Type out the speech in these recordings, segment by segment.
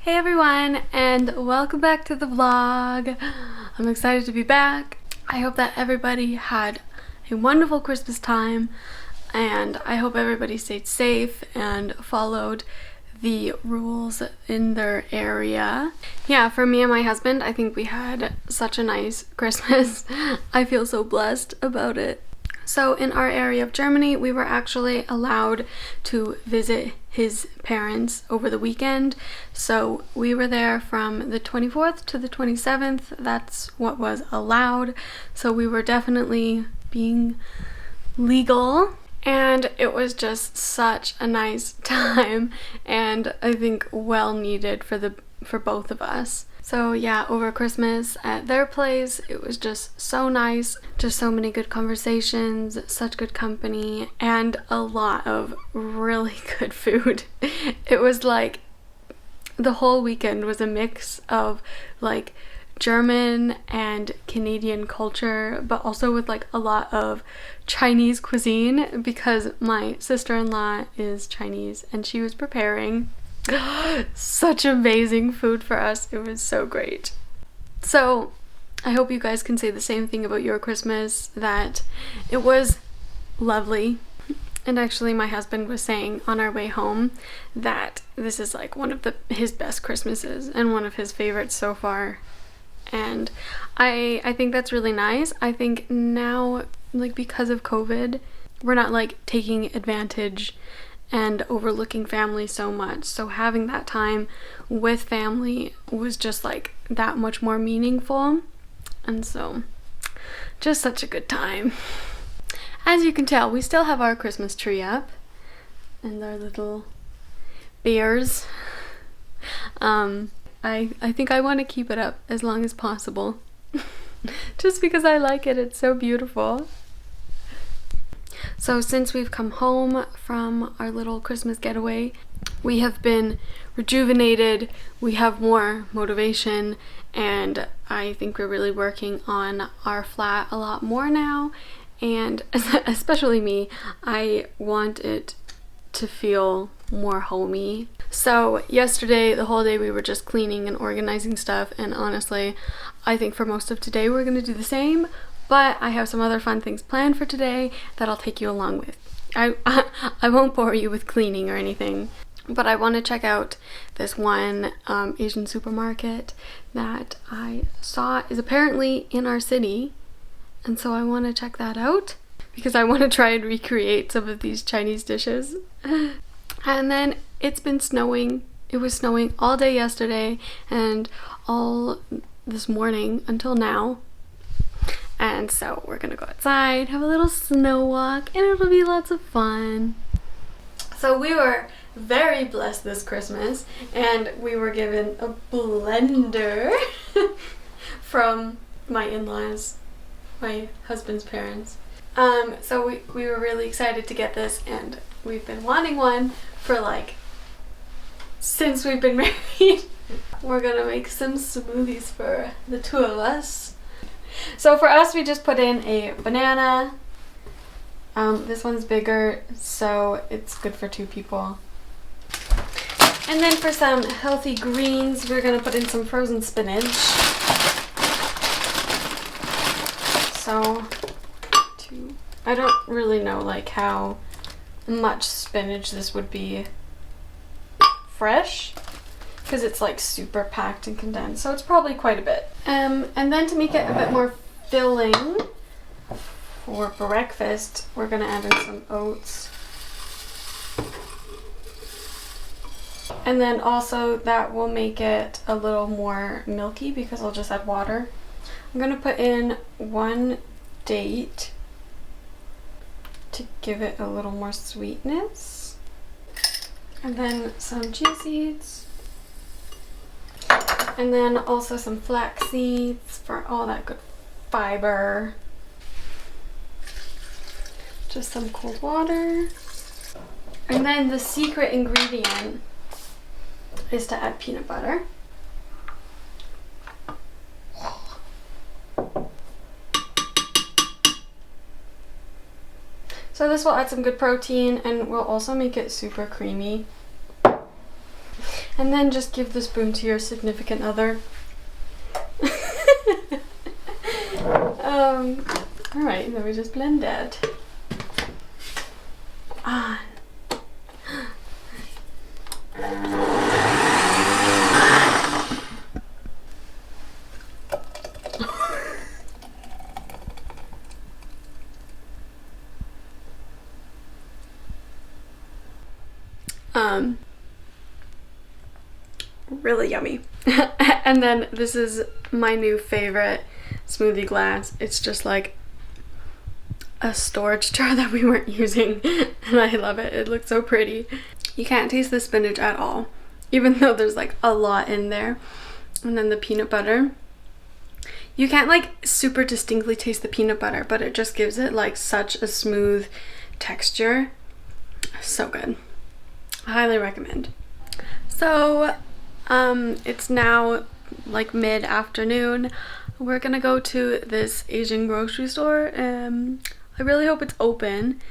Hey everyone, and welcome back to the vlog. I'm excited to be back. I hope that everybody had a wonderful Christmas time, and I hope everybody stayed safe and followed the rules in their area. Yeah, for me and my husband, I think we had such a nice Christmas. I feel so blessed about it. So in our area of Germany, we were actually allowed to visit his parents over the weekend. So we were there from the 24th to the 27th. That's what was allowed. So we were definitely being legal. And it was just such a nice time, and I think well needed for both of us. So yeah, over Christmas at their place, it was just so nice. Just so many good conversations, such good company, and a lot of really good food. It was like the whole weekend was a mix of like German and Canadian culture, but also with like a lot of Chinese cuisine because my sister-in-law is Chinese and she was preparing such amazing food for us. It was so great. So I hope you guys can say the same thing about your Christmas, that it was lovely. And actually my husband was saying on our way home that this is like one of his best Christmases and one of his favorites so far. And I think that's really nice. I think now, like, because of COVID, we're not like taking advantage and overlooking family so much. So having that time with family was just like that much more meaningful. And so just such a good time. As you can tell, we still have our Christmas tree up and our little bears. I think I want to keep it up as long as possible. Just because I like it. It's so beautiful. So since we've come home from our little Christmas getaway, we have been rejuvenated, we have more motivation, and I think we're really working on our flat a lot more now. And especially me, I want it to feel more homey. So yesterday, the whole day, we were just cleaning and organizing stuff, and honestly, I think for most of today we're going to do the same, but I have some other fun things planned for today that I'll take you along with. I won't bore you with cleaning or anything, but I want to check out this one Asian supermarket that I saw is apparently in our city, and so I want to check that out because I want to try and recreate some of these Chinese dishes. And then it's been snowing. It was snowing all day yesterday and all this morning until now. And so we're gonna go outside, have a little snow walk, and it'll be lots of fun. So we were very blessed this Christmas, and we were given a blender from my in-laws, my husband's parents. So we were really excited to get this, and we've been wanting one for like since we've been married. We're gonna make some smoothies for the two of us. So for us, we just put in a banana. This one's bigger, so it's good for two people. And then for some healthy greens, we're gonna put in some frozen spinach. So I don't really know like how much spinach this would be fresh, because it's like super packed and condensed, so it's probably quite a bit. And then to make it a bit more filling for breakfast, we're gonna add in some oats. And then also that will make it a little more milky because I'll just add water. I'm gonna put in 1 date to give it a little more sweetness. And then some chia seeds. And then also some flax seeds for all that good fiber. Just some cold water. And then the secret ingredient is to add peanut butter. So this will add some good protein and will also make it super creamy. And then just give the spoon to your significant other. Alright, then we just blend it. On. Really yummy. And then this is my new favorite smoothie glass. It's just like a storage jar that we weren't using, and I love it. It looks so pretty. You can't taste the spinach at all, even though there's like a lot in there. And then the peanut butter, you can't like super distinctly taste the peanut butter, but it just gives it like such a smooth texture. So good. I highly recommend. So it's now like mid-afternoon. We're gonna go to this Asian grocery store. I really hope it's open,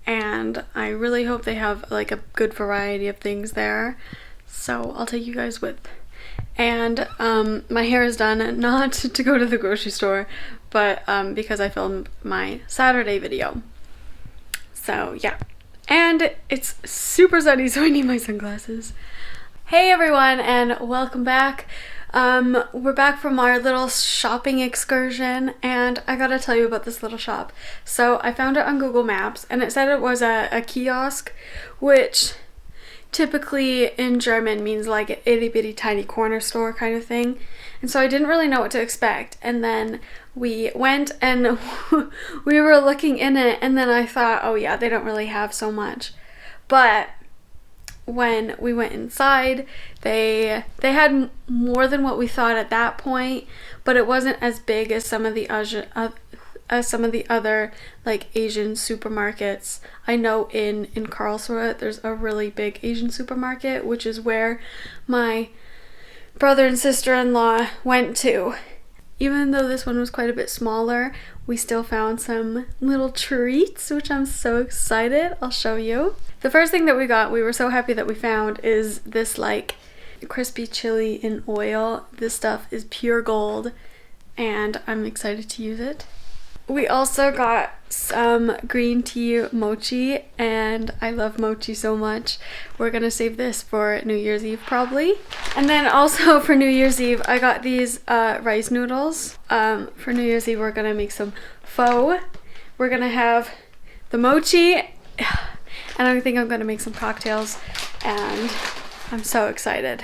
and I really hope they have like a good variety of things there, so I'll take you guys with. And my hair is done, not to go to the grocery store, but because I filmed my Saturday video. So yeah, and it's super sunny, so I need my sunglasses. Hey everyone, and welcome back. We're back from our little shopping excursion, and I gotta tell you about this little shop. So I found it on Google Maps, and it said it was a kiosk, which typically in German means like an itty bitty tiny corner store kind of thing. And so I didn't really know what to expect, and then we went and we were looking in it, and then I thought, oh yeah, they don't really have so much. But when we went inside, they had more than what we thought at that point, but it wasn't as big as some of the other like Asian supermarkets. I know in Karlsruhe there's a really big Asian supermarket, which is where my brother and sister-in-law went to. Even though this one was quite a bit smaller, we still found some little treats, which I'm so excited. I'll show you. The first thing that we got, we were so happy that we found, is this like crispy chili in oil. This stuff is pure gold, and I'm excited to use it. We also got some green tea mochi, and I love mochi so much. We're gonna save this for New Year's Eve probably. And then also for New Year's Eve, I got these rice noodles. For New Year's Eve, we're gonna make some pho. We're gonna have the mochi, and I think I'm gonna make some cocktails, and I'm so excited.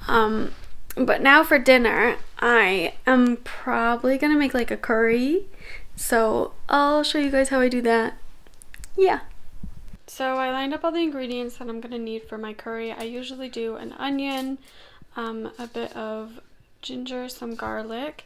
But now for dinner, I am probably gonna make like a curry. So I'll show you guys how I do that. Yeah. So I lined up all the ingredients that I'm gonna need for my curry. I usually do an onion, a bit of ginger, some garlic,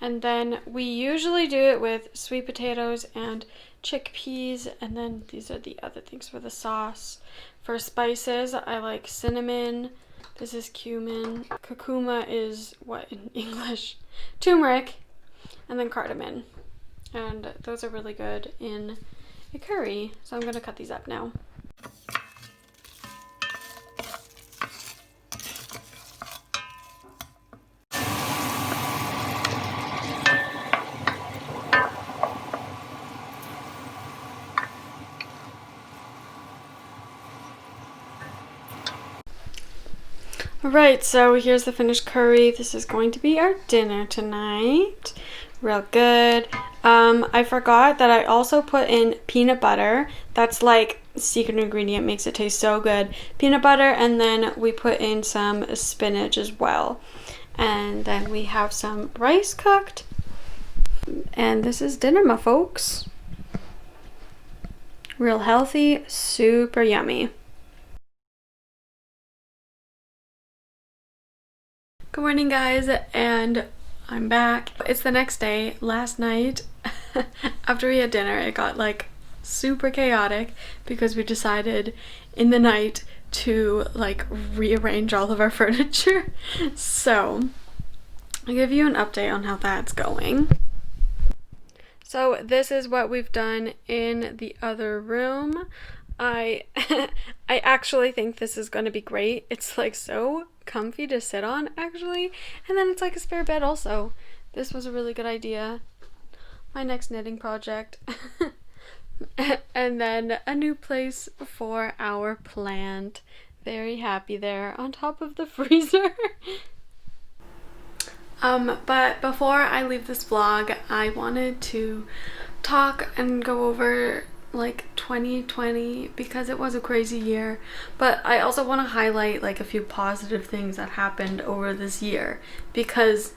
and then we usually do it with sweet potatoes and chickpeas, and then these are the other things for the sauce. For spices, I like cinnamon. This is cumin. Curcuma is what in English? Turmeric, and then cardamom. And those are really good in a curry. So I'm gonna cut these up now. Alright, so here's the finished curry. This is going to be our dinner tonight. Real good. I forgot that I also put in peanut butter. That's like secret ingredient, makes it taste so good. Peanut butter, and then we put in some spinach as well. And then we have some rice cooked. And this is dinner, my folks. Real healthy, super yummy. Good morning, guys, and I'm back. It's the next day. Last night, after we had dinner, it got like super chaotic because we decided in the night to like rearrange all of our furniture. So I'll give you an update on how that's going. So this is what we've done in the other room. I I actually think this is going to be great. It's like so comfy to sit on actually, and then it's like a spare bed also. This was a really good idea. My next knitting project. And then a new place for our plant. Very happy there on top of the freezer. But before I leave this vlog, I wanted to talk and go over like 2020 because it was a crazy year, but I also want to highlight like a few positive things that happened over this year, because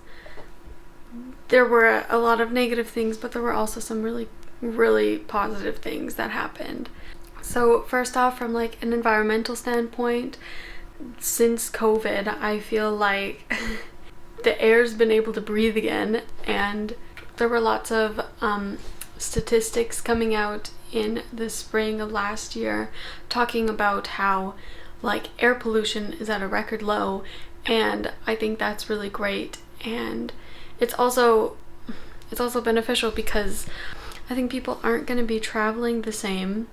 there were a lot of negative things, but there were also some really positive things that happened. So first off, from like an environmental standpoint, since COVID, I feel like the air's been able to breathe again, and there were lots of statistics coming out in the spring of last year talking about how like air pollution is at a record low, and I think that's really great. And it's also beneficial because I think people aren't going to be traveling the same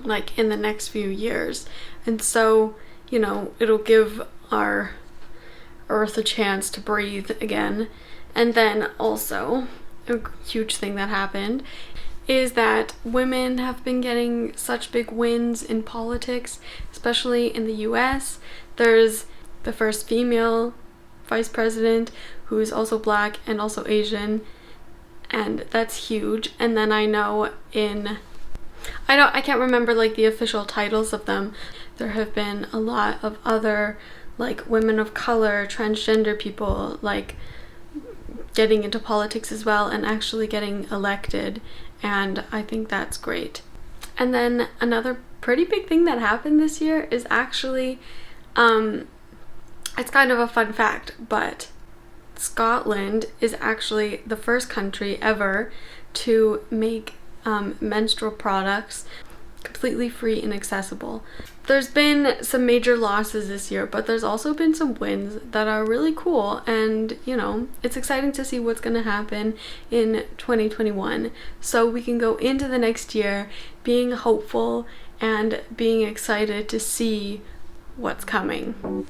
like in the next few years, and so, you know, it'll give our earth a chance to breathe again. And then also a huge thing that happened is that women have been getting such big wins in politics, especially in the US. There's the first female vice president who is also black and also Asian, and that's huge. And then I can't remember like the official titles of them. There have been a lot of other like women of color, transgender people like getting into politics as well and actually getting elected, and I think that's great. And then another pretty big thing that happened this year is actually it's kind of a fun fact, but Scotland is actually the first country ever to make menstrual products completely free and accessible. There's been some major losses this year, but there's also been some wins that are really cool, and you know, it's exciting to see what's going to happen in 2021, so we can go into the next year being hopeful and being excited to see what's coming.